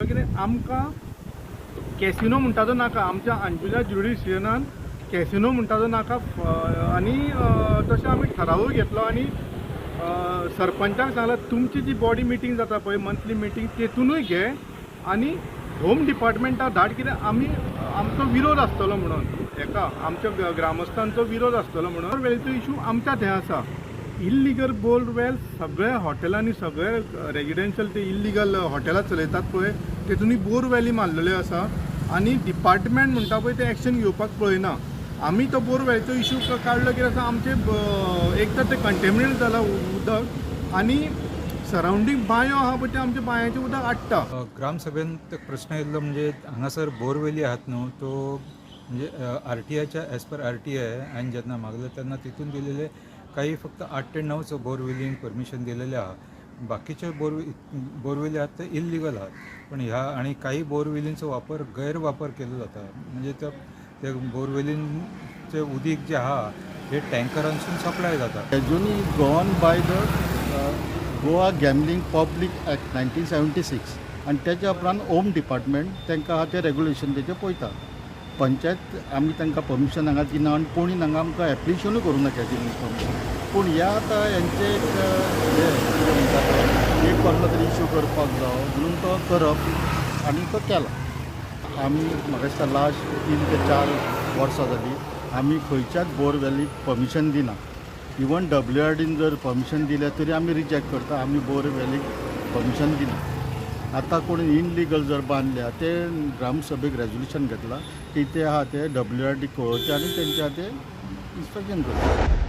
कितें आमकां कॅसिनो म्हणटा तो नाका. आमच्या अंजुजा ज्युडिशियनान कॅसिनो म्हणटा तो नाका. आनी तशें आमी ठरावूय घेतलो आनी सरपंचाक सांगलां तुमची जी बॉडी मिटींग जाता पळय मंथली मिटींग तेतूनय घे आनी होम डिपार्टमेंटाक धाड, कित्याक आमचो विरोध आसतलो म्हणून हेका आमच्या ग्रामस्थांचो विरोध आसतलो म्हणून. वेलचो इशू आमच्यात हें आसा. इल्लिगल बोरवेल सगळ्या हॉटेलांनी सगळे रेजिडेन्शियल ते इल्लिगल हॉटेलां चलयतात पळय तेतूनय बोरवेली मारलेल्यो आसा आनी डिपार्टमेंट म्हणटा पळय ते एक्शन घेवपाक पळयना. आमी तो बोरवेलचो इशू काडलो कित्याक आमचे एक तर ते कंटेमिनेट जाला उदक आनी सरावंडींग बांयो आहा पळय ते आमच्या बांयाचें उदक आडटा. ग्रामसभेत एक प्रश्न येयल्लो म्हणजे हांगासर बोरवेली आहात न्हू तो म्हणजे RTIच्या ॲज पर RTI हांवें जेन्ना मागलो तेन्ना तितून दिलेले काही फक्त 8 ते 9 बोरवेलींक परमिशन दिलेले आहा. बाकीचे बोरवेली आहात ते इल्लिगल आहात. पण ह्या आणि काही बोरवेलींचो गैरवापर केलो जाता. म्हणजे ते बोरवेलींचे उदीक जे आहा हे टँकरांसून सप्लाय जाता. Usually gone by the Goa gambling public act 1976 आनी तेच्या उपरांत होम डिपार्टमेंट तांकां आहा तें रेगुलेशन तेचें पळयता. पंचायत आमी तांकां परमिशन हांगा दिना आनी कोणी हांगा आमकां एप्लिकेशनूय करूं ना कॅजिंग परमिशन. पूण ह्या आतां हेंचें एक कसलो तरी इश्यू करपाक जावो म्हणून तो करप आनी तो केला. आमी म्हाका दिसता लास्ट 3 ते 4 वर्सां जालीं आमी खंयच्याच बोरवेलीक परमिशन दिना. इवन WRDन जर परमिशन दिलें तरी आमी रिजेक्ट करता. आमी बोरवेलीक परमिशन दिना. आतां कोण इनलिगल जर बांदल्या ते ग्रामसभेक रेजोल्युशन घेतलां की ते आहा ते WRD कळोवचें आनी तेंच्या ते इन्स्पेक्शन करता.